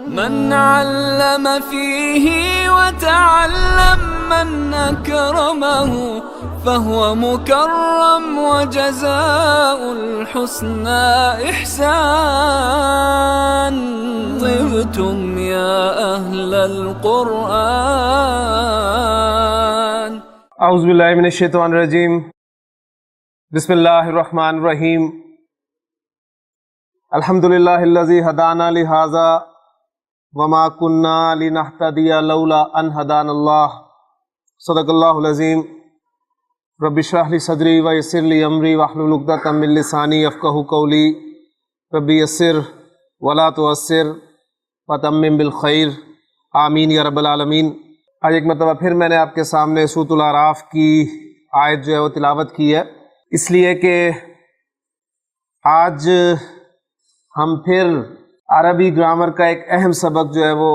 من علم فيه وتعلم من أكرمه فهو مكرم وجزاء الحسنى إحسان. طبتم يا أهل القرآن. اعوذ باللہ من الشیطان الرجیم. بسم اللہ الرحمن الرحیم. الحمد للہ الذی ہدانا لہذا وما کننا لنہتدی لولا ان ہدانا اللہ. صدق اللہ العظیم. رب اشرح لی صدری ویسر لی امری واحلل عقدۃ من لسانی یفقہوا قولی. رب یسر ولا تعسر وتمم بالخیر. آمین یا رب العالمین. آج ایک مرتبہ پھر میں نے آپ کے سامنے سورۃ الاعراف کی آیت جو ہے وہ تلاوت کی ہے، اس لیے کہ آج ہم پھر عربی گرامر کا ایک اہم سبق جو ہے وہ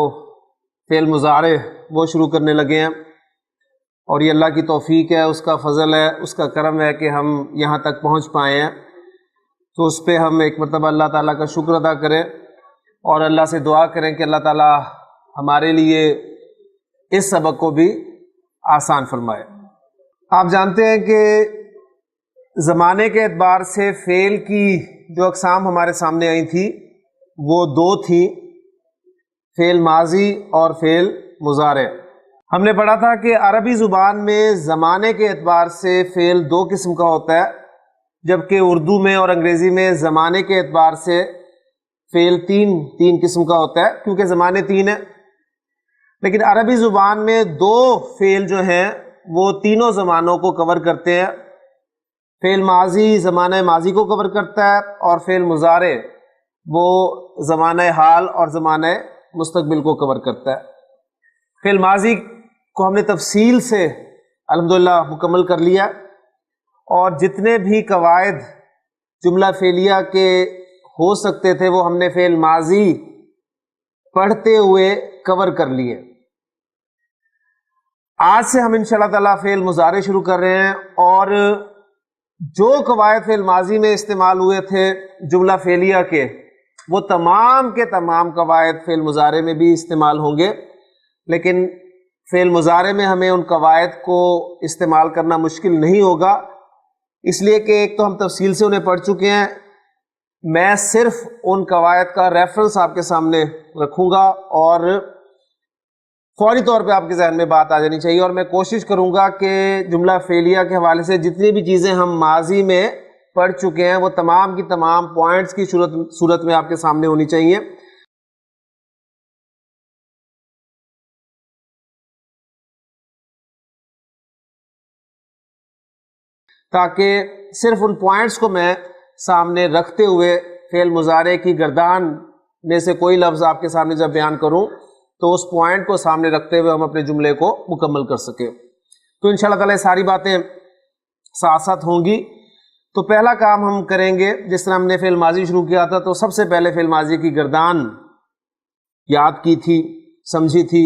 فعل مضارع وہ شروع کرنے لگے ہیں، اور یہ اللہ کی توفیق ہے، اس کا فضل ہے، اس کا کرم ہے کہ ہم یہاں تک پہنچ پائے ہیں. تو اس پہ ہم ایک مرتبہ اللہ تعالیٰ کا شکر ادا کریں اور اللہ سے دعا کریں کہ اللہ تعالیٰ ہمارے لیے اس سبق کو بھی آسان فرمائے. آپ جانتے ہیں کہ زمانے کے اعتبار سے فعل کی جو اقسام ہمارے سامنے آئی تھی وہ دو تھی، فعل ماضی اور فعل مضارع. ہم نے پڑھا تھا کہ عربی زبان میں زمانے کے اعتبار سے فعل دو قسم کا ہوتا ہے، جبکہ اردو میں اور انگریزی میں زمانے کے اعتبار سے فعل تین قسم کا ہوتا ہے، کیونکہ زمانے تین ہیں. لیکن عربی زبان میں دو فعل جو ہیں وہ تینوں زمانوں کو کور کرتے ہیں. فعل ماضی زمانہ ماضی کو کور کرتا ہے، اور فعل مضارع وہ زمانہ حال اور زمانہ مستقبل کو کور کرتا ہے. فعل ماضی کو ہم نے تفصیل سے الحمدللہ مکمل کر لیا، اور جتنے بھی قواعد جملہ فعلیہ کے ہو سکتے تھے وہ ہم نے فعل ماضی پڑھتے ہوئے کور کر لیے. آج سے ہم انشاءاللہ تعالیٰ فعل مضارع شروع کر رہے ہیں، اور جو قواعد فعل ماضی میں استعمال ہوئے تھے جملہ فعلیہ کے، وہ تمام کے تمام قواعد فعل مضارع میں بھی استعمال ہوں گے. لیکن فعل مضارع میں ہمیں ان قواعد کو استعمال کرنا مشکل نہیں ہوگا، اس لیے کہ ایک تو ہم تفصیل سے انہیں پڑھ چکے ہیں. میں صرف ان قواعد کا ریفرنس آپ کے سامنے رکھوں گا، اور فوری طور پہ آپ کے ذہن میں بات آ جانی چاہیے، اور میں کوشش کروں گا کہ جملہ فعلیہ کے حوالے سے جتنی بھی چیزیں ہم ماضی میں پڑھ چکے ہیں وہ تمام کی تمام پوائنٹس کی صورت میں آپ کے سامنے ہونی چاہیے. تاکہ صرف ان پوائنٹس کو میں سامنے رکھتے ہوئے فعل مضارع کی گردان میں سے کوئی لفظ آپ کے سامنے جب بیان کروں تو اس پوائنٹ کو سامنے رکھتے ہوئے ہم اپنے جملے کو مکمل کر سکیں. تو انشاءاللہ تعالی ساری باتیں ساتھ ساتھ ہوں گی. تو پہلا کام ہم کریں گے، جس طرح ہم نے فعل ماضی شروع کیا تھا تو سب سے پہلے فعل ماضی کی گردان یاد کی تھی، سمجھی تھی.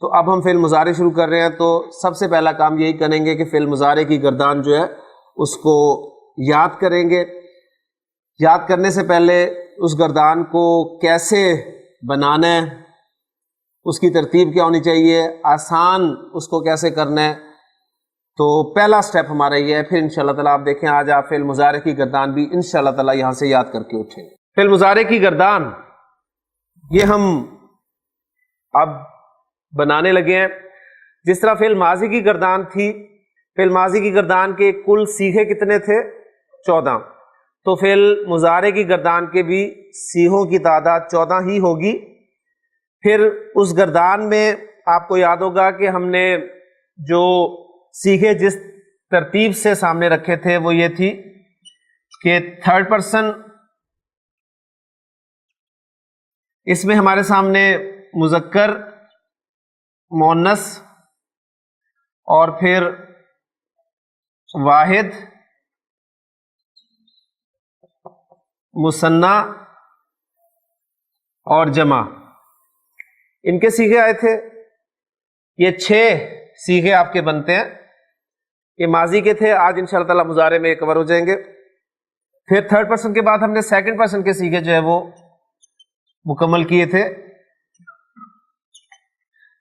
تو اب ہم فعل مضارع شروع کر رہے ہیں، تو سب سے پہلا کام یہی کریں گے کہ فعل مضارع کی گردان جو ہے اس کو یاد کریں گے. یاد کرنے سے پہلے اس گردان کو کیسے بنانا ہے، اس کی ترتیب کیا ہونی چاہیے، آسان اس کو کیسے کرنا ہے، تو پہلا سٹیپ ہمارا یہ ہے. پھر انشاءاللہ تعالیٰ آپ دیکھیں آج آپ فعل مضارع کی گردان بھی انشاءاللہ تعالیٰ یہاں سے یاد کر کے اٹھیں. فعل مضارع کی گردان یہ ہم اب بنانے لگے ہیں. جس طرح فعل ماضی کی گردان تھی، فعل ماضی کی گردان کے کل صیغے کتنے تھے؟ 14. تو فعل مضارع کی گردان کے بھی صیغوں کی تعداد 14 ہی ہوگی. پھر اس گردان میں آپ کو یاد ہوگا کہ ہم نے جو صیغے جس ترتیب سے سامنے رکھے تھے وہ یہ تھی کہ تھرڈ پرسن، اس میں ہمارے سامنے مذکر، مؤنث، اور پھر واحد، مثنی اور جمع، ان کے صیغے آئے تھے. یہ 6 صیغے آپ کے بنتے ہیں. یہ ماضی کے تھے، آج انشاءاللہ تعالی مضارع میں کور ہو جائیں گے. پھر تھرڈ پرسن کے بعد ہم نے سیکنڈ پرسن کے صیغے جو ہے وہ مکمل کیے تھے.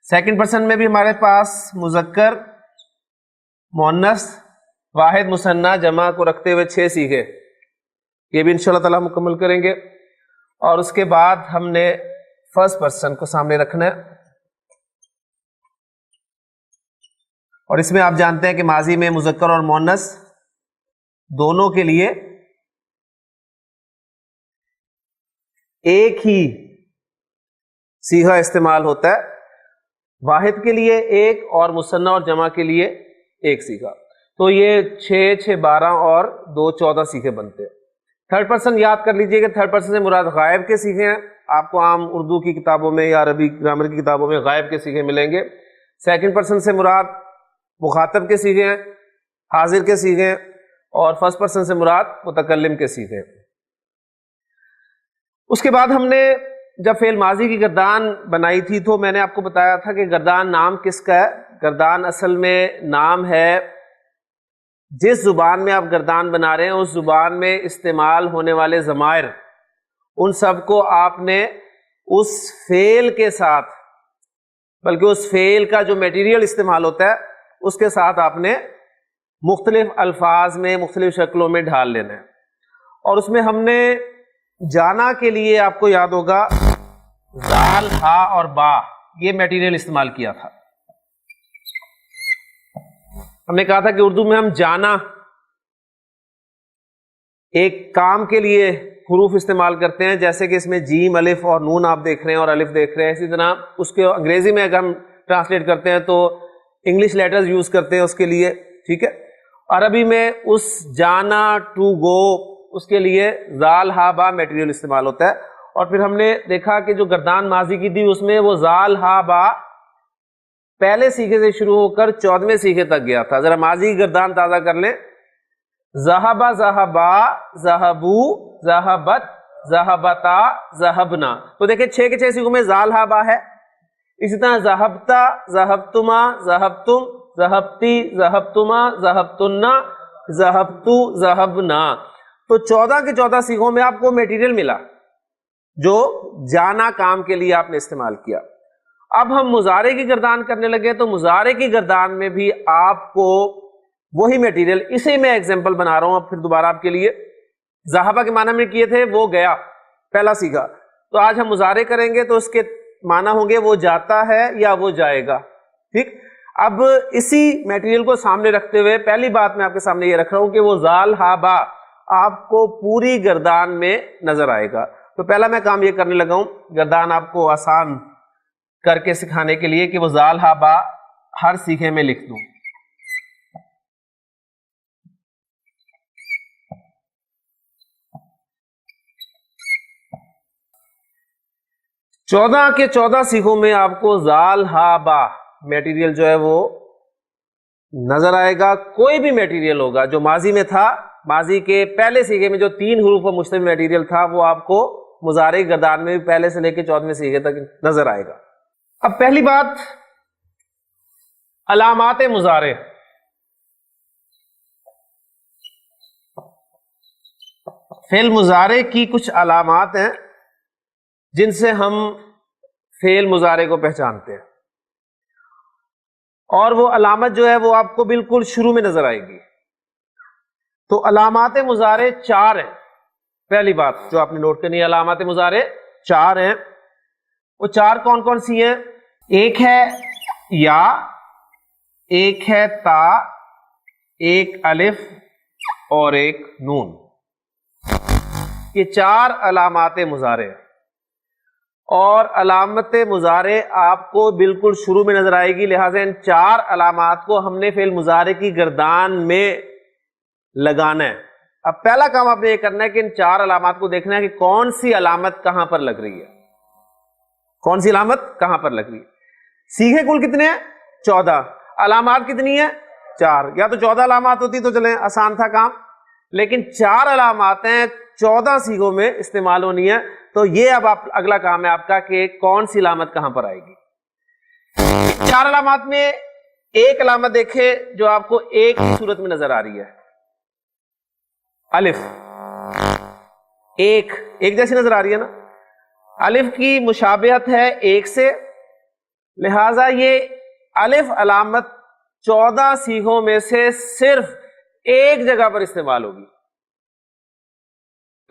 سیکنڈ پرسن میں بھی ہمارے پاس مذکر، مؤنث، واحد، مثنیٰ، جمع کو رکھتے ہوئے 6 سیغے، یہ بھی انشاءاللہ تعالیٰ مکمل کریں گے. اور اس کے بعد ہم نے فرسٹ پرسن کو سامنے رکھنا ہے، اور اس میں آپ جانتے ہیں کہ ماضی میں مذکر اور مؤنث دونوں کے لیے ایک ہی صیغہ استعمال ہوتا ہے، واحد کے لیے ایک اور مثنیٰ اور جمع کے لیے ایک صیغہ. تو یہ 6 6 12 اور 2 14 صیغے بنتے ہیں. تھرڈ پرسن یاد کر لیجئے کہ تھرڈ پرسن سے مراد غائب کے صیغے ہیں. آپ کو عام اردو کی کتابوں میں یا عربی گرامر کی کتابوں میں غائب کے صیغے ملیں گے. سیکنڈ پرسن سے مراد مخاطب کے صیغے ہیں، حاضر کے صیغے ہیں، اور فرسٹ پرسن سے مراد متکلم کے صیغے ہیں. اس کے بعد ہم نے جب فعل ماضی کی گردان بنائی تھی تو میں نے آپ کو بتایا تھا کہ گردان نام کس کا ہے. گردان اصل میں نام ہے جس زبان میں آپ گردان بنا رہے ہیں اس زبان میں استعمال ہونے والے ضمائر، ان سب کو آپ نے اس فعل کے ساتھ، بلکہ اس فعل کا جو میٹیریل استعمال ہوتا ہے اس کے ساتھ آپ نے مختلف الفاظ میں مختلف شکلوں میں ڈھال لینا ہے. اور اس میں ہم نے جانا کے لیے آپ کو یاد ہوگا زال، ہا اور با، یہ میٹیریل استعمال کیا تھا. ہم نے کہا تھا کہ اردو میں ہم جانا ایک کام کے لیے حروف استعمال کرتے ہیں، جیسے کہ اس میں جیم، الف اور نون آپ دیکھ رہے ہیں اور الف دیکھ رہے ہیں. اسی طرح اس کے انگریزی میں اگر ہم ٹرانسلیٹ کرتے ہیں تو انگلش لیٹرز یوز کرتے ہیں اس کے لیے، ٹھیک ہے. عربی میں اس جانا، ٹو گو، اس کے لیے زال، ہا، با میٹیریل استعمال ہوتا ہے. اور پھر ہم نے دیکھا کہ جو گردان ماضی کی تھی اس میں وہ زال، ہا، با پہلے صیغے سے شروع ہو کر 14ویں صیغے تک گیا تھا. ذرا ماضی کی گردان تازہ کر لیں. ذہبا، ذہبا، ذہبو، ذہبت، ذہبتا، ذہبنا. تو دیکھیں 6 کے 6 صیغوں میں زال، ہا، با ہے. اسی طرح ذہبتا، ذہبتما، ذہبتم، ذہبتی، ذہبتما، ذہبتنا، ذہبتو، ذہبنا. تو 14 کے 14 صیغوں میں آپ کو میٹیریل ملا جو جانا کام کے لیے آپ نے استعمال کیا. اب ہم مضارع کی گردان کرنے لگے تو مضارع کی گردان میں بھی آپ کو وہی میٹیریل، اسے میں ایگزامپل بنا رہا ہوں اب پھر دوبارہ آپ کے لیے. ذہبہ کے معنی میں کیے تھے وہ گیا، پہلا صیغہ. تو آج ہم مضارع کریں گے تو اس کے معنی ہوں گے وہ جاتا ہے یا وہ جائے گا. ٹھیک. اب اسی میٹیریل کو سامنے رکھتے ہوئے پہلی بات میں آپ کے سامنے یہ رکھ رہا ہوں کہ وہ زال، ہا، با آپ کو پوری گردان میں نظر آئے گا. تو پہلا میں کام یہ کرنے لگا ہوں گردان آپ کو آسان کر کے سکھانے کے لیے کہ وہ زال، ہا، با ہر صیغے میں لکھ دوں. چودہ کے 14 صیغوں میں آپ کو زال، ہا، با میٹیریل جو ہے وہ نظر آئے گا. کوئی بھی میٹیریل ہوگا جو ماضی میں تھا، ماضی کے پہلے صیغے میں جو 3 حروف پر مشتمل میٹیریل تھا وہ آپ کو مضارع کی گردان میں بھی پہلے سے لے کے 14ویں صیغے تک نظر آئے گا. اب پہلی بات علامات مضارع. فعل مضارع کی کچھ علامات ہیں جن سے ہم فعل مضارع کو پہچانتے ہیں، اور وہ علامت جو ہے وہ آپ کو بالکل شروع میں نظر آئے گی. تو علامات مضارع 4 ہیں. پہلی بات جو آپ نے نوٹ کرنی ہے، علامات مضارع 4 ہیں. وہ 4 کون کون سی ہیں؟ ایک ہے یا، ایک ہے تا، ایک الف اور ایک نون. یہ 4 علامات مضارع ہیں. اور علامت مضارع آپ کو بالکل شروع میں نظر آئے گی، لہٰذا ان 4 علامات کو ہم نے فعل مضارع کی گردان میں لگانا ہے. اب پہلا کام آپ نے یہ کرنا ہے کہ ان 4 علامات کو دیکھنا ہے کہ کون سی علامت کہاں پر لگ رہی ہے، کون سی علامت کہاں پر لگ رہی ہے. صیغے کل کتنے ہیں؟ 14. علامات کتنی ہیں؟ 4. یا تو 14 علامات ہوتی تو چلیں آسان تھا کام، لیکن 4 علامات ہیں 14 صیغوں میں استعمال ہونی ہے. تو یہ اب آپ اگلا کام ہے آپ کا کہ کون سی علامت کہاں پر آئے گی. 4 علامات میں ایک علامت دیکھیں جو آپ کو ایک ہی صورت میں نظر آ رہی ہے، الف. ایک جیسی نظر آ رہی ہے نا. الف کی مشابہت ہے ایک سے، لہذا یہ الف علامت 14 سیغوں میں سے صرف ایک جگہ پر استعمال ہوگی.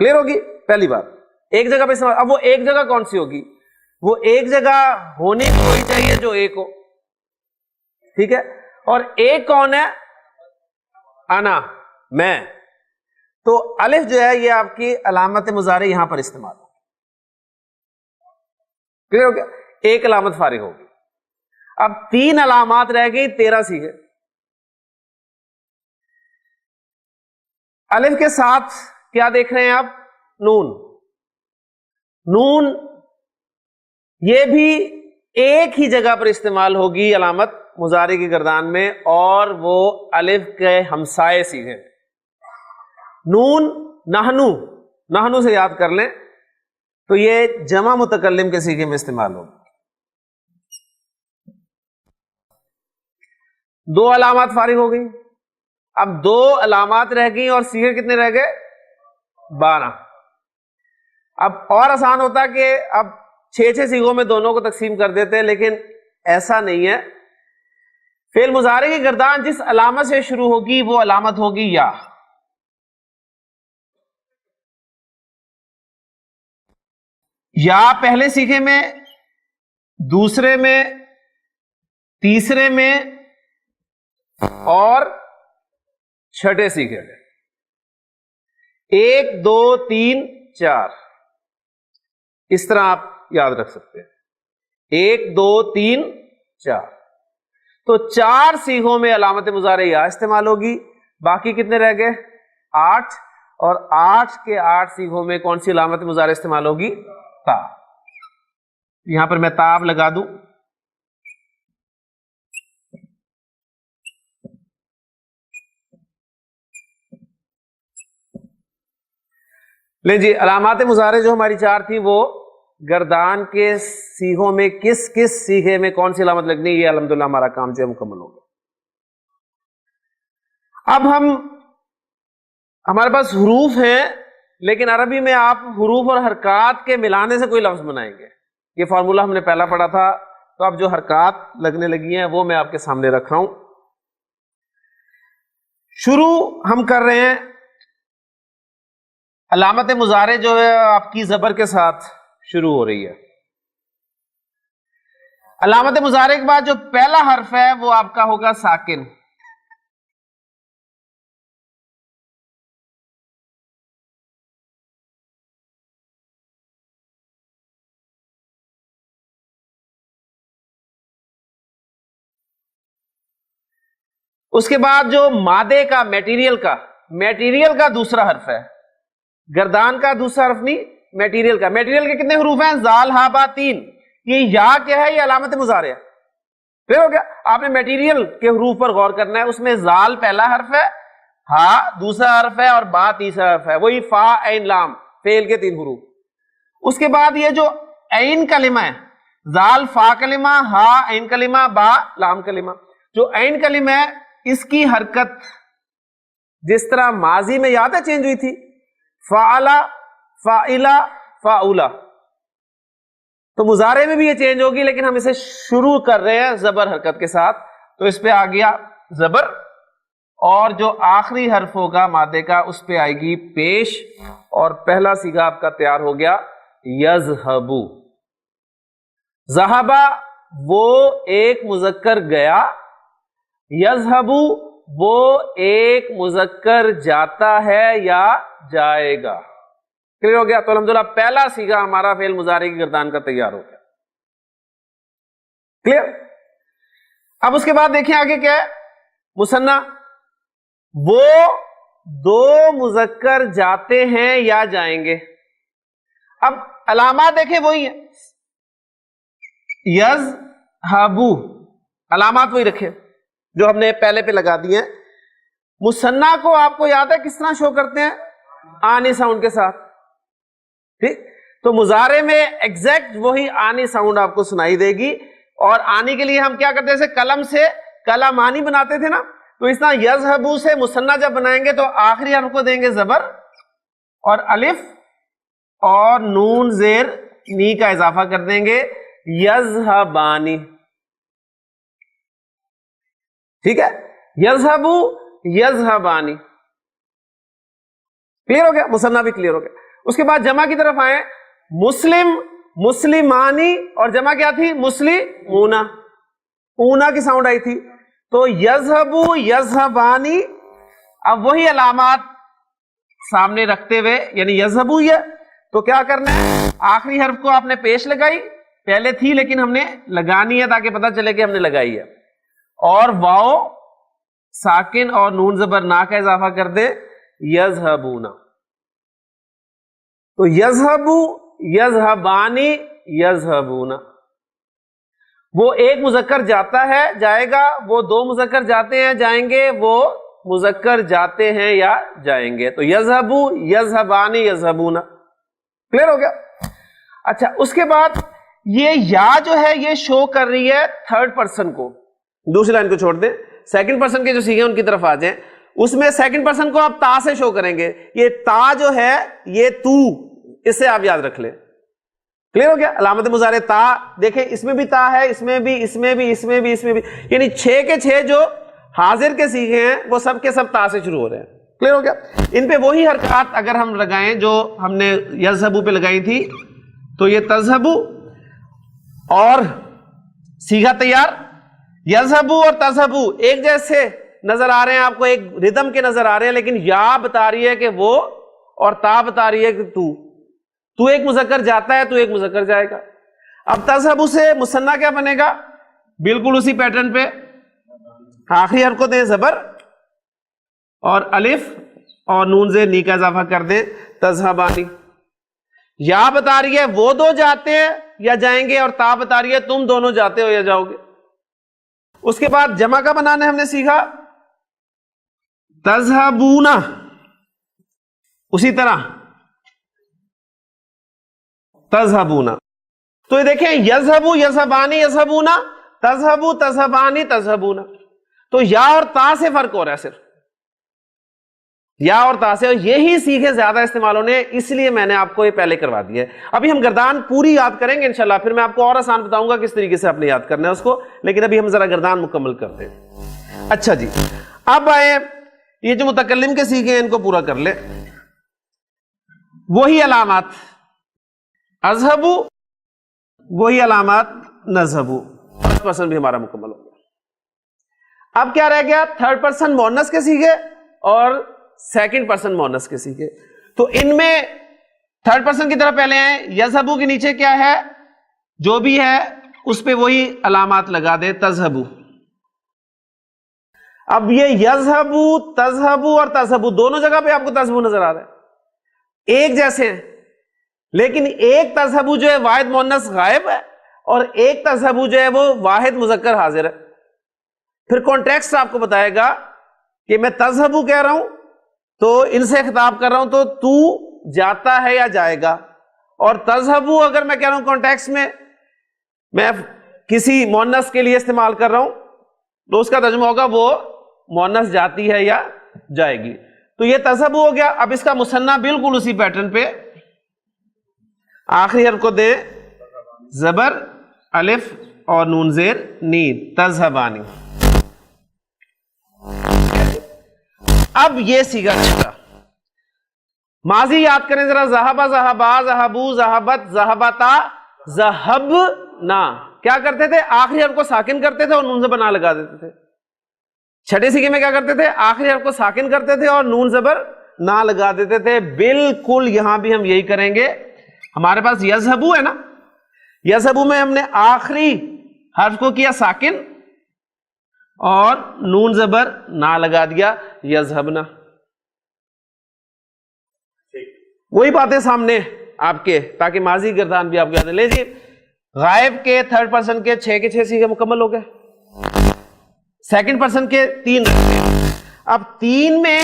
کلیئر ہوگی؟ پہلی بات ایک جگہ پر استعمال. اب وہ ایک جگہ کون سی ہوگی؟ وہ ایک جگہ ہونے کو ہی چاہیے جو ایک ہو. ٹھیک ہے؟ اور ایک کون ہے؟ انا، میں. تو الف جو ہے یہ آپ کی علامت مضارع یہاں پر استعمال ہوگی. کلیئر ہو گیا؟ ایک علامت فارغ ہوگی. اب 3 علامات رہ گئی، 13 سیغے. الف کے ساتھ کیا دیکھ رہے ہیں آپ؟ نون. نون یہ بھی ایک ہی جگہ پر استعمال ہوگی علامت مضارع کی گردان میں، اور وہ الف کے ہمسائے سیغے. نون نحنو، نحنو سے یاد کر لیں تو یہ جمع متکلم کے سیغے میں استعمال ہوگی. 2 علامات فارغ ہو گئی. اب 2 علامات رہ گئی اور سیغے کتنے رہ گئے؟ 12. اب اور آسان ہوتا کہ اب 6 سیغوں میں دونوں کو تقسیم کر دیتے، لیکن ایسا نہیں ہے. فعل مضارع کی گردان جس علامت سے شروع ہوگی وہ علامت ہوگی یا. یا پہلے سیغے میں، دوسرے میں، تیسرے میں اور چھٹے سیغے میں. 1 2 3 4 اس طرح آپ یاد رکھ سکتے ہیں. 1 2 3 4. تو 4 سیغوں میں علامت مضارع یا استعمال ہوگی. باقی کتنے رہ گئے؟ 8. اور 8 کے 8 سیغوں میں کون سی علامت مضارع استعمال ہوگی؟ تا. یہاں پر میں تاب لگا دوں. لیں جی، علامات مضارع جو ہماری 4 تھیں وہ گردان کے سیغوں میں کس کس سیغے میں کون سی علامت لگنی، یہ الحمدللہ ہمارا کام جو ہے مکمل ہو گیا. اب ہمارے پاس حروف ہیں، لیکن عربی میں آپ حروف اور حرکات کے ملانے سے کوئی لفظ بنائیں گے. یہ فارمولہ ہم نے پہلا پڑھا تھا. تو اب جو حرکات لگنے لگی ہیں وہ میں آپ کے سامنے رکھ رہا ہوں. شروع ہم کر رہے ہیں. علامت مضارع جو ہے آپ کی زبر کے ساتھ شروع ہو رہی ہے. علامت مضارع کے بعد جو پہلا حرف ہے وہ آپ کا ہوگا ساکن. اس کے بعد جو مادے کا میٹیریل کا دوسرا حرف ہے. گردان کا دوسرا حرف نہیں، میٹیریل کا. میٹیریل کے کتنے حروف ہیں؟ زال ہا با 3. یہ یا کیا ہے؟ یہ علامت مضارع ہے. پھر ہو گیا. آپ نے میٹیریل کے حروف پر غور کرنا ہے. اس میں زال پہلا حرف ہے، ہا دوسرا حرف ہے اور با تیسرا حرف ہے. وہی فا عین لام، فعل کے 3 حروف. اس کے بعد یہ جو عین کلمہ ہے، زال فا کلمہ، ہا عین کلمہ، با لام کلمہ. جو عین کلمہ ہے اس کی حرکت جس طرح ماضی میں یاد ہے چینج ہوئی تھی، فعلا، فاعلا، فاعولا. تو مضارع میں بھی یہ چینج ہوگی، لیکن ہم اسے شروع کر رہے ہیں زبر حرکت کے ساتھ. تو اس پہ آ گیا زبر، اور جو آخری حرف ہوگا مادے کا اس پہ آئے گی پیش. اور پہلا سیغہ آپ کا تیار ہو گیا یذہبو. ذہبا وہ ایک مذکر گیا، یذہبو وہ ایک مذکر جاتا ہے یا جائے گا. کلیئر ہو گیا؟ تو الحمدللہ پہلا سیغہ ہمارا فعل مضارع کی گردان کا تیار ہو گیا. کلیئر؟ اب اس کے بعد دیکھیں آگے کیا ہے. مثنیٰ وہ 2 مذکر جاتے ہیں یا جائیں گے. اب علامات دیکھیں وہی ہیں. یذہبو علامات وہی رکھے جو ہم نے پہلے پہ لگا دی ہیں. مثنیٰ کو آپ کو یاد ہے کس طرح شو کرتے ہیں؟ آنی ساؤنڈ کے ساتھ. ٹھیک؟ تو مضارع میں ایگزیکٹ وہی آنی ساؤنڈ آپ کو سنائی دے گی. اور آنی کے لیے ہم کیا کرتے ہیں؟ جیسے قلم سے کلمانی بناتے تھے نا، تو اس طرح یذہبو سے مثنیٰ جب بنائیں گے تو آخری حرف کو دیں گے زبر، اور الف اور نون زیر نی کا اضافہ کر دیں گے. یذہبانی. ٹھیک ہے, یذہبو یذہبانی, کلیئر ہو گیا, مثنیٰ بھی کلیئر ہو گیا. اس کے بعد جمع کی طرف آئے, مسلم مسلمانی اور جمع کیا تھی, مسلمونا, اونا کی ساؤنڈ آئی تھی. تو یذہبو یذہبانی, اب وہی علامات سامنے رکھتے ہوئے, یعنی یذہبو یہ, تو کیا کرنا ہے, آخری حرف کو آپ نے پیش لگائی, پہلے تھی لیکن ہم نے لگانی ہے تاکہ پتہ چلے کہ ہم نے لگائی ہے, اور واو ساکن اور نون زبر نا کا اضافہ کر دے, یذہبونا. تو یذہبو یذہبانی یذہبونا, وہ ایک مذکر جاتا ہے جائے گا, وہ دو مذکر جاتے ہیں جائیں گے, وہ مذکر جاتے ہیں یا جائیں گے. تو یذہبو یذہبانی یذہبونا, کلیئر ہو گیا. اچھا, اس کے بعد یہ یا جو ہے یہ شو کر رہی ہے تھرڈ پرسن کو, دوسری لائن کو چھوڑ دیں, سیکنڈ پرسن کے جو سیکھیں ان کی طرف آ جائیں. اس میں سیکنڈ پرسن کو آپ تا سے شو کریں گے, یہ تا جو ہے یہ تو, اس سے آپ یاد رکھ لیں. کلیئر ہو گیا. علامت مضارع تا دیکھیں, اس میں بھی تا ہے, اس میں بھی, اس میں بھی, اس میں بھی, اس میں بھی, یعنی 6 کے 6 جو حاضر کے سیکھے ہیں وہ سب کے سب تا سے شروع ہو رہے ہیں. کلیئر ہو گیا. ان پہ وہی حرکات اگر ہم لگائیں جو ہم نے یذہبو پہ لگائی تھی, تو یہ تذہبو اور سیغہ تیار, یذہبو اور تذہبو ایک جیسے نظر آ رہے ہیں آپ کو, ایک ردم کے نظر آ رہے ہیں, لیکن یا بتا رہی ہے کہ وہ اور تا بتا رہی ہے کہ تو ایک مذکر جاتا ہے, تو ایک مذکر جائے گا. اب تذہبو سے مثنیٰ کیا بنے گا, بالکل اسی پیٹرن پہ, آخری حرف کو دیں زبر اور الف اور نون زیر نی کا اضافہ کر دیں, تذہبانی. یا بتا رہی ہے وہ دو جاتے ہیں یا جائیں گے, اور تا بتا رہی ہے تم دونوں جاتے ہو یا جاؤ گے. اس کے بعد جمع کا بنانا ہم نے سیکھا, تذہبونا, اسی طرح تذہبونا. تو یہ دیکھیں, یذہبو یذہبانی یذہبونا, تذہبو تذہبانی تذہبونا. تو یا اور تا سے فرق ہو رہا ہے, صرف یا اور تا سے, اور یہی سیکھے زیادہ استعمال ہونے, اس لیے میں نے آپ کو یہ پہلے کروا دیا ہے. ابھی ہم گردان پوری یاد کریں گے انشاءاللہ, پھر میں آپ کو اور آسان بتاؤں گا کس طریقے سے آپ نے یاد کرنا ہے اس کو, لیکن ابھی ہم ذرا گردان مکمل کرتے ہیں. اچھا جی, اب آئے یہ جو متکلم کے سیکھے ہیں ان کو پورا کر لے. وہی علامات اذہبو, وہی علامات نذہبو. فرسٹ پرسن بھی ہمارا مکمل ہو گیا. اب کیا رہ گیا, تھرڈ پرسن مؤنث کے سیکھے اور سیکنڈ پرسن مؤنث کے سیکھے. تو ان میں تھرڈ پرسن کی طرف پہلے آئے, یذہبو کے نیچے کیا ہے, جو بھی ہے اس پہ وہی علامات لگا دے, تذہبو. اب یہ یذہبو تذہبو اور تذہبو دونوں جگہ پہ آپ کو تذہبو نظر آ رہا ہے, ایک جیسے ہیں, لیکن ایک تذہبو جو ہے واحد مؤنث غائب ہے, اور ایک تذہبو جو ہے وہ واحد مذکر حاضر ہے. پھر کانٹیکسٹ آپ کو بتائے گا کہ میں تذہبو کہہ رہا ہوں تو ان سے خطاب کر رہا ہوں, تو جاتا ہے یا جائے گا, اور تذہبو اگر میں کہہ رہا ہوں کانٹیکسٹ میں کسی مؤنث کے لیے استعمال کر رہا ہوں, تو اس کا ترجمہ ہوگا وہ مؤنث جاتی ہے یا جائے گی. تو یہ تذہبو ہو گیا. اب اس کا مثنیٰ بالکل اسی پیٹرن پہ, آخری حرف کو دیں زبر, الف اور نون زیر نی, تذہبانی. اب یہ سیگا چھٹا, ماضی یاد کریں ذرا, ذہبا ذہبا ذہبو ذہبت ذہبتا ذہبنا. کیا کرتے تھے, آخری حرف کو ساکن کرتے تھے اور نون زبر نہ لگا دیتے تھے. چھٹے سیگے میں کیا کرتے تھے, آخری حرف کو ساکن کرتے تھے اور نون زبر نہ لگا دیتے تھے. بالکل یہاں بھی ہم یہی کریں گے. ہمارے پاس یذہبو ہے نا, یذہبو میں ہم نے آخری حرف کو کیا ساکن اور نون زبر نہ لگا دیا, یذہبنا. وہی باتیں سامنے آپ کے, تاکہ ماضی گردان بھی آپ کو یاد ہے. لے جی, غائب کے تھرڈ پرسن کے 6 کے 6 سیگے مکمل ہو گئے, سیکنڈ پرسن کے 3 رہتے ہیں. اب 3 میں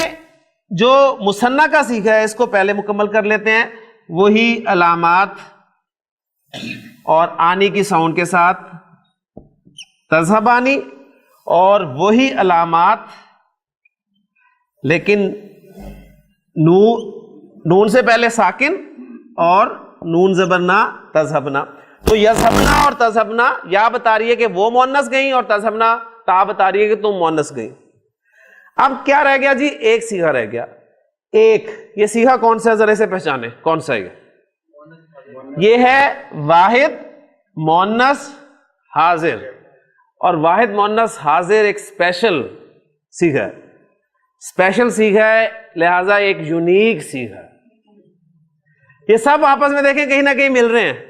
جو مثنیٰ کا سیکھا ہے اس کو پہلے مکمل کر لیتے ہیں. وہی علامات اور آنی کی ساؤنڈ کے ساتھ تذہبانی, اور وہی علامات لیکن نون سے پہلے ساکن اور نون زبر نہ, تذہبنا. تو یذهبنا اور تذهبنا یا بتا رہی ہے کہ وہ مؤنث گئیں اور تذهبنا تا بتا رہی ہے کہ تم مؤنث گئیں. اب کیا رہ گیا جی؟ ایک صیغہ رہ گیا. ایک یہ صیغہ کون سا ہے ذرا سے پہچانے, کون سا ہے یہ ہے واحد مؤنث حاضر. اور واحد مؤنث حاضر ایک اسپیشل صیغہ ہے, اسپیشل صیغہ ہے, لہذا ایک یونیک صیغہ ہے. یہ سب آپس میں دیکھیں کہیں نہ کہیں مل رہے ہیں,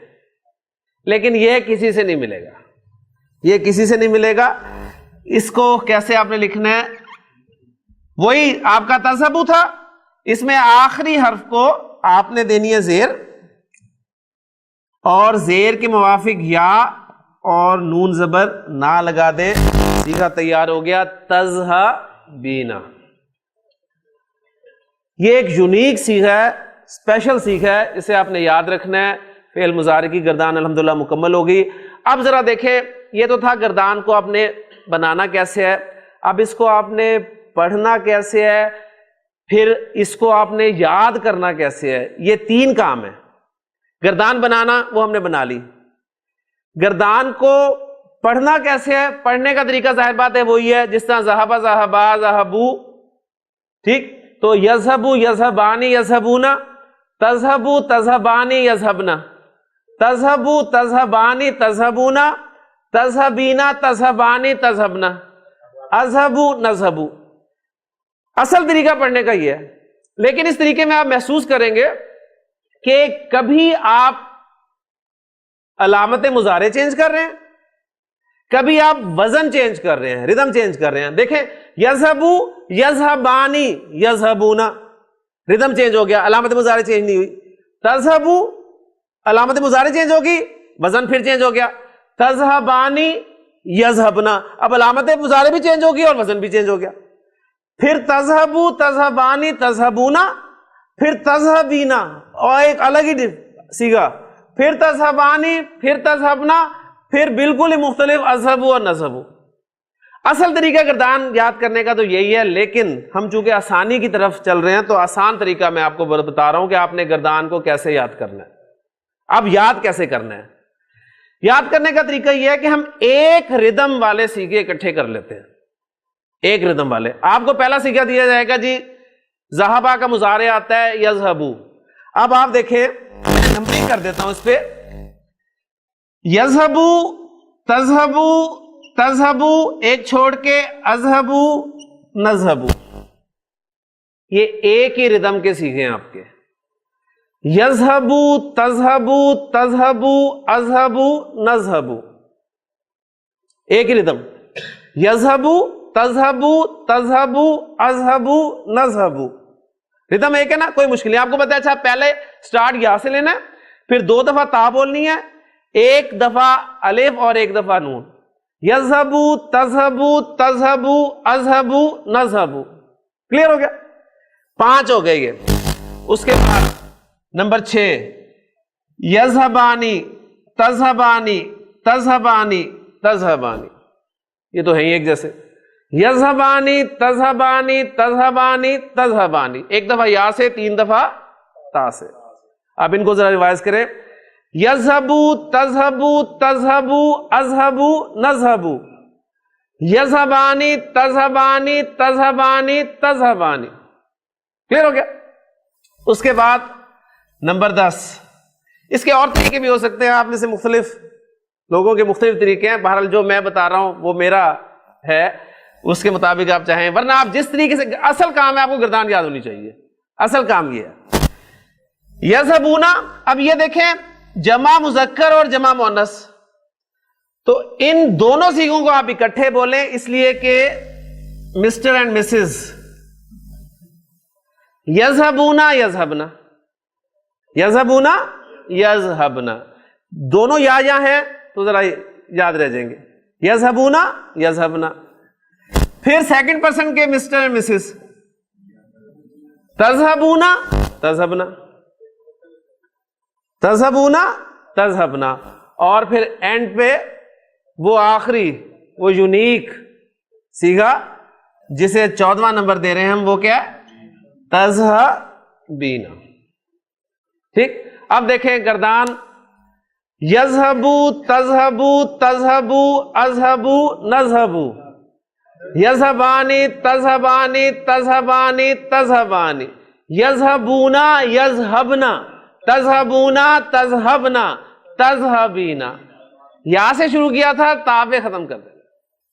لیکن یہ کسی سے نہیں ملے گا, یہ کسی سے نہیں ملے گا. اس کو کیسے آپ نے لکھنا ہے؟ وہی آپ کا تذہبو تھا, اس میں آخری حرف کو آپ نے دینی ہے زیر, اور زیر کے موافق یا اور نون زبر نہ لگا دیں, صیغہ تیار ہو گیا تذہبینا. یہ ایک یونیک صیغہ ہے, اسپیشل صیغہ ہے, اسے آپ نے یاد رکھنا ہے. فعل مضارع کی گردان الحمدللہ مکمل ہوگی. اب ذرا دیکھیں, یہ تو تھا گردان کو آپ نے بنانا کیسے ہے, اب اس کو آپ نے پڑھنا کیسے ہے, پھر اس کو آپ نے یاد کرنا کیسے ہے. یہ تین کام ہے. گردان بنانا وہ ہم نے بنا لی, گردان کو پڑھنا کیسے ہے, پڑھنے کا طریقہ ظاہر بات ہے وہی ہے جس طرح ذہبا ذہبا ذہبو, ٹھیک. تو یذہبو یذہبانی یذہبونا, تذہبو تذہبانی یذہبنا, تذہبو تذہبانی تذہبونا, تذہبینا تذہبانی تذہبنا, اذہبو نذہبو. اصل طریقہ پڑھنے کا یہ ہے, لیکن اس طریقے میں آپ محسوس کریں گے کہ کبھی آپ علامت مضارع چینج کر رہے ہیں, کبھی آپ وزن چینج کر رہے ہیں, ردم چینج کر رہے ہیں. دیکھیں یذہبو یذہبانی یذہبونا, ردم چینج ہو گیا, علامت مضارع چینج نہیں ہوئی. تذہبو علامت مضارع چینج ہوگی, وزن پھر چینج ہو گیا. تذہبانی یذہبنا, اب علامت مضارع بھی چینج ہوگی اور وزن بھی چینج ہو گیا. پھر تذہبو تذہبانی تذہبونا, پھر تذہبینا اور ایک الگ ہی صیغہ, پھر تذہبانی, پھر تذہبنا, پھر بالکل ہی مختلف اذہبو اور نذہبو. اصل طریقہ گردان یاد کرنے کا تو یہی ہے, لیکن ہم چونکہ آسانی کی طرف چل رہے ہیں تو آسان طریقہ میں آپ کو بتا رہا ہوں کہ آپ نے گردان کو کیسے یاد کرنا ہے. اب یاد کیسے کرنا ہے؟ یاد کرنے کا طریقہ یہ ہے کہ ہم ایک ردم والے صیغے اکٹھے کر لیتے ہیں, ایک ردم والے. آپ کو پہلا صیغہ دیا جائے گا جی ذہبا کا مضارع آتا ہے یذہبو. اب آپ دیکھیں میں نمبرنگ کر دیتا ہوں اس پہ, یذہبو تذہبو تذہبو ایک چھوڑ کے اذہبو نذہبو, یہ ایک ہی ردم کے صیغے ہیں آپ کے. یذہبو تذہبو تذہبو اذہبو نذہبو, ایک ہی ردم. یذہبو تذہبو تذہبو اذہبو نذہبو, ردم ایک ہے نا, کوئی مشکل نہیں. آپ کو پتا ہے اچھا پہلے سٹارٹ یہاں سے لینا ہے, پھر 2 دفعہ تا بولنی ہے, 1 دفعہ الف اور 1 دفعہ نون. یذہبو تذہبو تذہبو اذہبو نذہبو, کلیئر ہو گیا؟ 5 ہو گئے یہ. اس کے بعد نمبر 6 یذہبانی تذہبانی تذہبانی تذہبانی, یہ تو ہے ہی ایک جیسے. یذہبانی تذہبانی تذہبانی تذہبانی, 1 دفعہ یا سے 3 دفعہ تا سے. اب ان کو ذرا ریوائز کریں. یذہبو تذہبو تذہبو اذہبو نذہبو, یذہبانی تذہبانی تذہبانی تذہبانی, کلیئر ہو گیا؟ اس کے بعد نمبر 10, اس کے اور طریقے بھی ہو سکتے ہیں, آپ میں سے مختلف لوگوں کے مختلف طریقے ہیں. بہرحال جو میں بتا رہا ہوں وہ میرا ہے, اس کے مطابق آپ چاہیں, ورنہ آپ جس طریقے سے, اصل کام ہے آپ کو گردان یاد ہونی چاہیے, اصل کام یہ ہے. یذہبونا, اب یہ دیکھیں جمع مذکر اور جمع مؤنث, تو ان دونوں صیغوں کو آپ اکٹھے بولیں, اس لیے کہ مسٹر اینڈ مسز. یذہبونا یذہبنا, یذہبونا یذہبنا, دونوں یا ہیں تو ذرا یاد رہ جائیں گے. یذہبونا یذہبنا, پھر سیکنڈ پرسن کے مسٹر اینڈ مسز, تذہبونا تذہبنا, تذہبونا تذہبنا, اور پھر اینڈ پہ وہ آخری وہ یونیک صیغہ جسے 14واں نمبر دے رہے ہیں ہم, وہ کیا ہے؟ تذہبینا. ٹھیک. اب دیکھیں گردان یذہبو تذہبو تذہبو اذہبو نذہبو، یذہبانی تذہبانی تذہبانی تذہبانی، یذہبونا یذہبنا، تذہبونا تذہبنا تذہبینا۔ یہاں سے شروع کیا تھا، تا پہ ختم کر دیں۔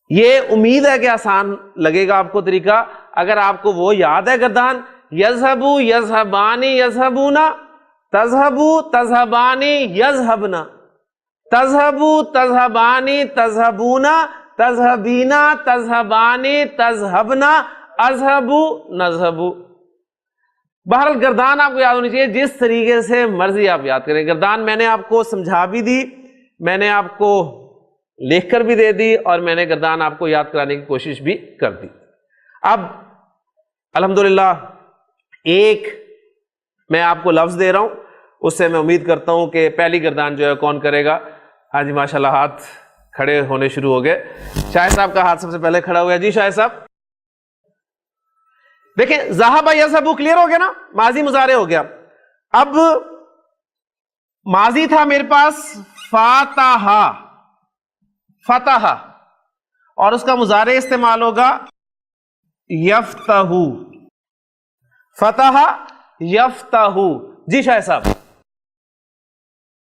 یہ امید ہے کہ آسان لگے گا آپ کو طریقہ، اگر آپ کو وہ یاد ہے گردان، یذہبو یذہبانی یذہبونا، تذہبو تذہبانی یذہبنا، تذہبو تذہبانی تذہبونا، تذہبینا تذہبانی تذہبنا، اذہبو نذہبو۔ بہرحال گردان آپ کو یاد ہونی چاہیے، جس طریقے سے مرضی آپ یاد کریں۔ گردان میں نے آپ کو سمجھا بھی دی، میں نے آپ کو لکھ کر بھی دے دی، اور میں نے گردان آپ کو یاد کرانے کی کوشش بھی کر دی۔ اب الحمدللہ ایک میں آپ کو لفظ دے رہا ہوں، اس سے میں امید کرتا ہوں کہ پہلی گردان جو ہے کون کرے گا۔ ہاں جی ماشاءاللہ ہاتھ کھڑے ہونے شروع ہو گئے۔ شاہد صاحب کا ہاتھ سب سے پہلے کھڑا ہوا ہے، جی شاہد صاحب۔ دیکھیں ذہب یذہب کلیئر ہو گیا نا، ماضی مضارع ہو گیا۔ اب ماضی تھا میرے پاس فاتح، فتح، اور اس کا مضارع استعمال ہوگا یفتح، فتح یفتح۔ جی شاہد صاحب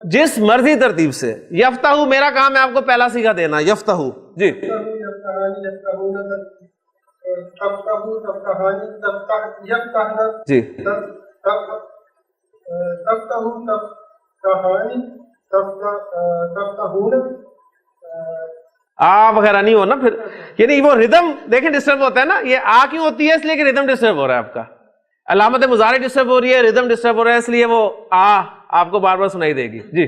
جس مرضی ترتیب سے، یفتح میرا کام ہے آپ کو پہلا صیغہ دینا، یفتح۔ جی جی آ وغیرہ نہیں ہونا پھر، یعنی وہ ردم دیکھیں ڈسٹرب ہوتا ہے نا، یہ آ کیوں ہوتی ہے؟ اس لیے کہ ردم ڈسٹرب ہو رہا ہے آپ کا، علامت مضارع ڈسٹرب ہو رہی ہے، ردم ڈسٹرب ہو رہا ہے، اس لیے وہ آ آپ کو بار بار سنائی دے گی۔ جی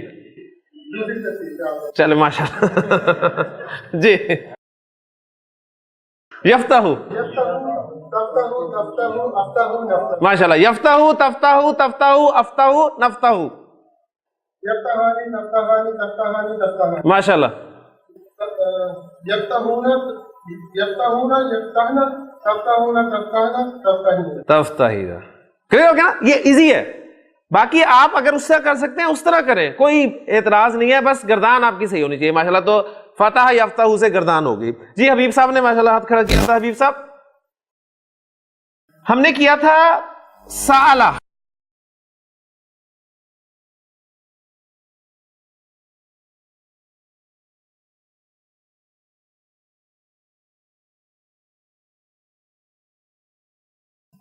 چلے ماشاءاللہ۔ جی یفتح، ماشاءاللہ، یفتح تفتح تفتح افتح نفتح، ماشاءاللہ، تفتحینا۔ کلیئر ہو گیا نا؟ یہ ایزی ہے، باقی آپ اگر اس سے کر سکتے ہیں اس طرح کریں، کوئی اعتراض نہیں ہے، بس گردان آپ کی صحیح ہونی چاہیے ماشاءاللہ۔ تو فتح یفتح سے گردان ہوگی۔ جی حبیب صاحب نے ماشاءاللہ ہاتھ کھڑا کیا تھا۔ حبیب صاحب ہم نے کیا تھا سالہ،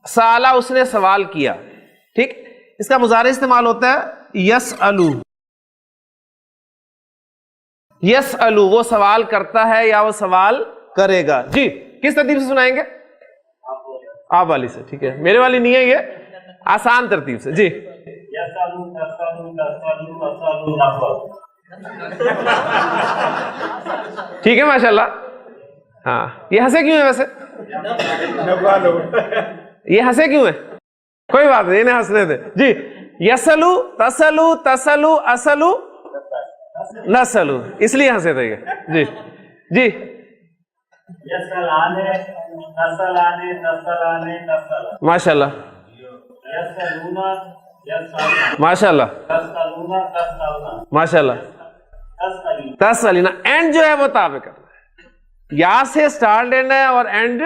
سالہ اس نے سوال کیا، ٹھیک، اس کا مضارع استعمال ہوتا ہے یسألو، یسألو وہ سوال کرتا ہے یا وہ سوال کرے گا۔ جی کس ترتیب سے سنائیں گے؟ آپ والی سے، ٹھیک ہے، میرے والی نہیں ہے، یہ آسان ترتیب سے۔ جی ٹھیک ہے ماشاءاللہ۔ ہاں یہ ہنسے کیوں ہے ویسے؟ یہ ہنسے کیوں ہے؟ کوئی بات نہیں، انہیں ہنسنے دے۔ جی یسلو تسلو تسلو اسلو نسلو، اس لیے ہنسے تھے یہ۔ جی جی ماشاء اللہ ماشاء اللہ ماشاء اللہ۔ تسلینا اینڈ جو ہے وہ تا پہ کرنا ہے، یا سے سٹارٹ لینا ہے اور اینڈ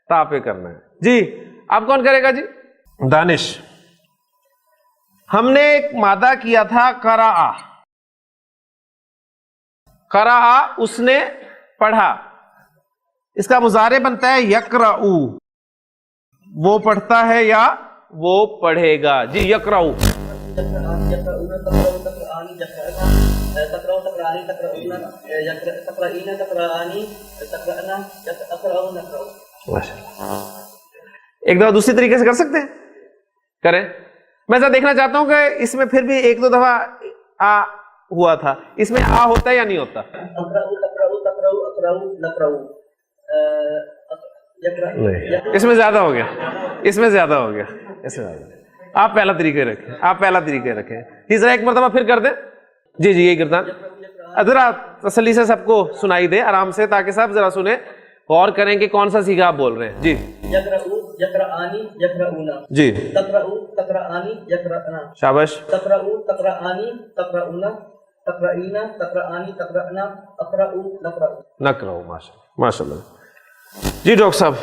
تا پہ کرنا ہے۔ جی اب کون کرے گا؟ جی دانش۔ ہم نے ایک مادہ کیا تھا قرأ، قرأ اس نے پڑھا، اس کا مضارع بنتا ہے یقرأ، وہ پڑھتا ہے یا وہ پڑھے گا۔ جی یقرأ، ایک دفعہ دوسری طریقے سے کر سکتے ہیں، کریں۔ میں ایسا دیکھنا چاہتا ہوں کہ اس میں پھر بھی ایک دو دفعہ آ ہوا تھا، اس میں آ ہوتا ہے یا نہیں ہوتا؟ اس میں زیادہ ہو گیا، اس میں زیادہ ہو گیا، اس میں زیادہ۔ آپ پہلا طریقہ رکھیں، آپ پہلا طریقہ رکھیں، تیسرا ایک مرتبہ پھر کر دیں۔ جی جی یہی کرتا، ذرا تسلی سے سب کو سنائی دے آرام سے، تاکہ سب ذرا سنیں، غور کریں کہ کون سا صیغہ آپ بول رہے ہیں۔ جی یقرآنی یقرؤنا، جی تقرؤ تقرآنی یقرؤنا، شاباش، تقرؤ تقرآنی تقرؤنا، تقرأینا تقرآنی تقرأنا اقرأو نقرأ. نقرأ. ماشاء اللہ. جی ڈاکٹر صاحب،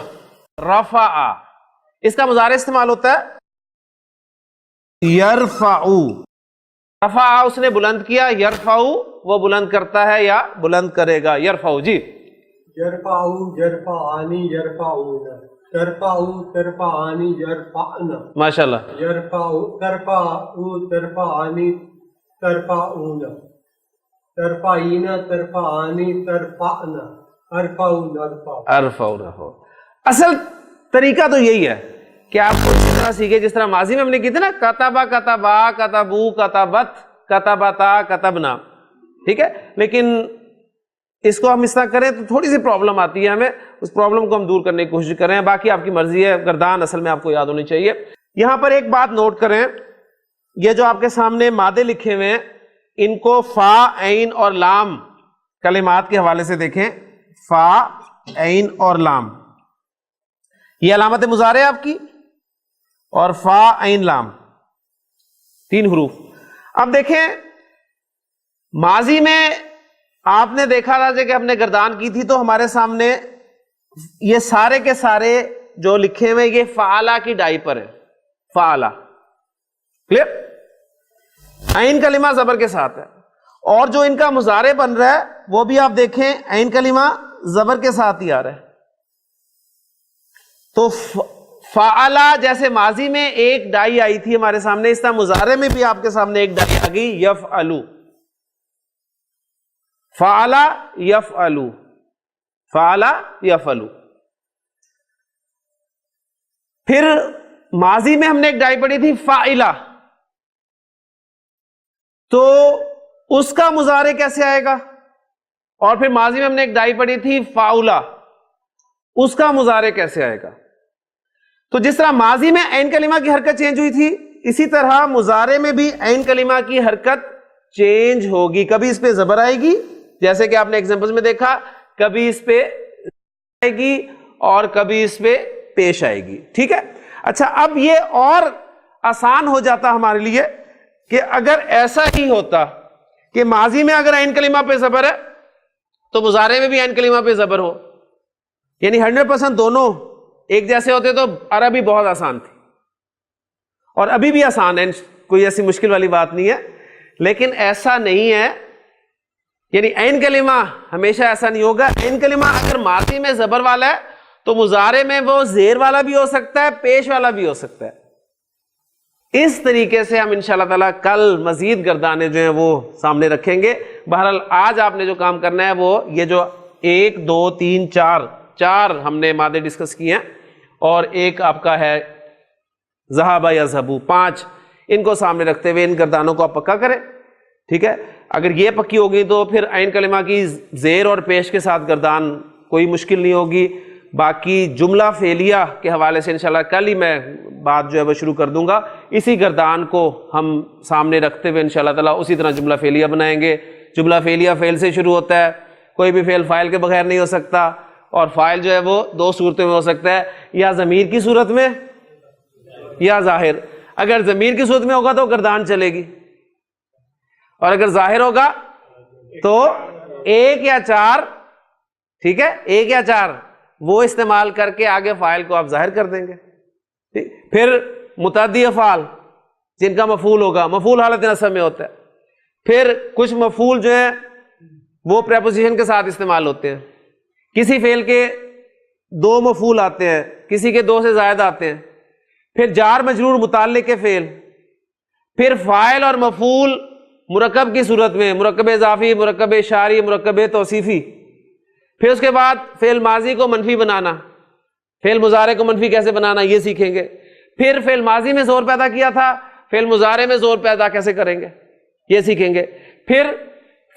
رفع اس کا مضارع استعمال ہوتا ہے یرفعو. رفع اس نے بلند کیا، یرفعو وہ بلند کرتا ہے یا بلند کرے گا. یرفعو. جی یرفعو یرفعانی یرفعون، ترفعو ترفعانی یرفعن. ماشاء اللہ. یرفعو ترفعو ترفعانی ترفعون، ترفعینا ترفعانی ترفعن، ارفعو نرفع. ارفعو. اصل طریقہ تو یہی ہے کہ آپ کو اسی طرح سیکھے جس طرح ماضی میں ہم نے کی تھی نا، کتبا کتبا کتبو کتبت کتبتا کتبنا. ٹھیک ہے، لیکن اس کو ہم اس طرح کریں تو تھوڑی سی پرابلم آتی ہے ہمیں. اس پرابلم کو ہم دور کرنے کی کوشش کریں، باقی آپ کی مرضی ہے. گردان اصل میں آپ کو یاد ہونی چاہیے. یہاں پر ایک بات نوٹ کریں، یہ جو آپ کے سامنے مادے لکھے ہوئے ہیں ان کو فا عین اور لام کلمات کے حوالے سے دیکھیں. فا عین اور لام یہ علامت مضارع آپ کی، اور فا عین لام 3 حروف. اب دیکھیں ماضی میں آپ نے دیکھا تھا کہ ہم نے گردان کی تھی تو ہمارے سامنے یہ سارے کے سارے جو لکھے ہوئے یہ فعلا کی ڈائی پر ہے. فعلا کلیئر. عین کلمہ زبر کے ساتھ ہے، اور جو ان کا مضارع بن رہا ہے وہ بھی آپ دیکھیں عین کلمہ زبر کے ساتھ ہی آ رہا ہے. تو فعلا جیسے ماضی میں ایک ڈائی آئی تھی ہمارے سامنے، اس طرح مضارع میں بھی آپ کے سامنے ایک ڈائی آ گئی یفعلو. فعلا یفعلو، فعلا یفعلو. پھر ماضی میں ہم نے ایک ڈائی پڑھی تھی فاعلہ، تو اس کا مضارع کیسے آئے گا؟ اور پھر ماضی میں ہم نے ایک ڈائی پڑھی تھی فاؤلا، اس کا مضارع کیسے آئے گا؟ تو جس طرح ماضی میں عین کلمہ کی حرکت چینج ہوئی تھی، اسی طرح مضارع میں بھی عین کلمہ کی حرکت چینج ہوگی. کبھی اس پہ زبر آئے گی جیسے کہ آپ نے ایگزامپلز میں دیکھا، کبھی اس پہ آئے گی اور کبھی اس پہ پیش آئے گی. ٹھیک ہے. اچھا، اب یہ اور آسان ہو جاتا ہمارے لیے کہ اگر ایسا ہی ہوتا کہ ماضی میں اگر عین کلمہ پہ زبر ہے تو مضارع میں بھی عین کلمہ پہ زبر ہو، یعنی 100% دونوں ایک جیسے ہوتے تو عربی بہت آسان تھی، اور ابھی بھی آسان ہے، کوئی ایسی مشکل والی بات نہیں ہے. لیکن ایسا نہیں ہے، یعنی عین کلمہ ہمیشہ ایسا نہیں ہوگا. عین کلمہ اگر ماضی میں زبر والا ہے تو مضارع میں وہ زیر والا بھی ہو سکتا ہے، پیش والا بھی ہو سکتا ہے. اس طریقے سے ہم انشاءاللہ تعالیٰ کل مزید گردانے جو ہیں وہ سامنے رکھیں گے. بہرحال آج آپ نے جو کام کرنا ہے وہ یہ جو 1 2 3 4 ہم نے مادے ڈسکس کیے ہیں، اور ایک آپ کا ہے ذہب یذہبو، 5 ان کو سامنے رکھتے ہوئے ان گردانوں کو آپ پکا کریں. ٹھیک ہے. اگر یہ پکی ہوگی تو پھر عین کلمہ کی زیر اور پیش کے ساتھ گردان کوئی مشکل نہیں ہوگی. باقی جملہ فعلیہ کے حوالے سے انشاءاللہ کل ہی میں بات جو ہے وہ شروع کر دوں گا. اسی گردان کو ہم سامنے رکھتے ہوئے انشاءاللہ تعالیٰ اسی طرح جملہ فعلیہ بنائیں گے. جملہ فعلیہ فعل سے شروع ہوتا ہے، کوئی بھی فعل فاعل کے بغیر نہیں ہو سکتا، اور فاعل جو ہے وہ 2 صورتوں میں ہو سکتا ہے، یا ضمیر کی صورت میں یا ظاہر. اگر ضمیر کی صورت میں ہوگا تو گردان چلے گی، اور اگر ظاہر ہوگا تو 1 یا 4، ٹھیک ہے، 1 یا 4 وہ استعمال کر کے آگے فاعل کو آپ ظاہر کر دیں گے. پھر متعدی افعال جن کا مفعول ہوگا، مفعول حالت نصب میں ہوتا ہے. پھر کچھ مفعول جو ہیں وہ پریپوزیشن کے ساتھ استعمال ہوتے ہیں. کسی فعل کے 2 مفعول آتے ہیں، کسی کے 2 سے زائد آتے ہیں. پھر جار مجرور متعلق کے فعل، پھر فاعل اور مفعول مرکب کی صورت میں، مرکب اضافی، مرکب اشاری، مرکب توصیفی. پھر اس کے بعد فعل ماضی کو منفی بنانا، فعل مضارع کو منفی کیسے بنانا یہ سیکھیں گے. پھر فعل ماضی میں زور پیدا کیا تھا، فعل مضارع میں زور پیدا کیسے کریں گے یہ سیکھیں گے. پھر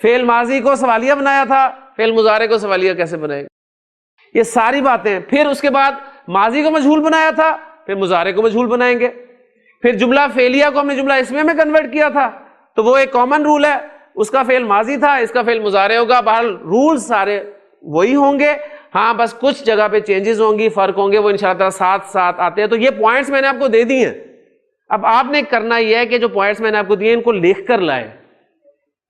فعل ماضی کو سوالیہ بنایا تھا، فعل مضارع کو سوالیہ کیسے بنائیں گے، یہ ساری باتیں. پھر اس کے بعد ماضی کو مجہول بنایا تھا، پھر مضارع کو مجہول بنائیں گے. پھر جملہ فعلیہ کو ہم نے جملہ اسمیہ میں کنورٹ کیا تھا، تو وہ ایک کامن رول ہے، اس کا فعل ماضی تھا، اس کا فعل مضارع ہوگا. بہرحال رول سارے وہی ہوں گے، ہاں بس کچھ جگہ پہ چینجز ہوں گی، فرق ہوں گے، وہ انشاءاللہ ساتھ ساتھ آتے ہیں. تو یہ پوائنٹس میں نے آپ کو دے دی ہیں. اب آپ نے کرنا یہ ہے کہ جو پوائنٹس میں نے آپ کو دیے ان کو لکھ کر لائے.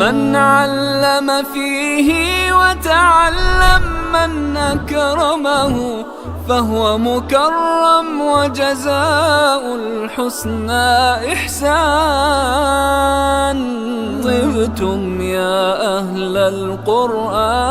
من علم فيه وتعلم من أكرمه فهو مكرم وجزاء الحسنى إحسان. طبتم يا أهل القرآن.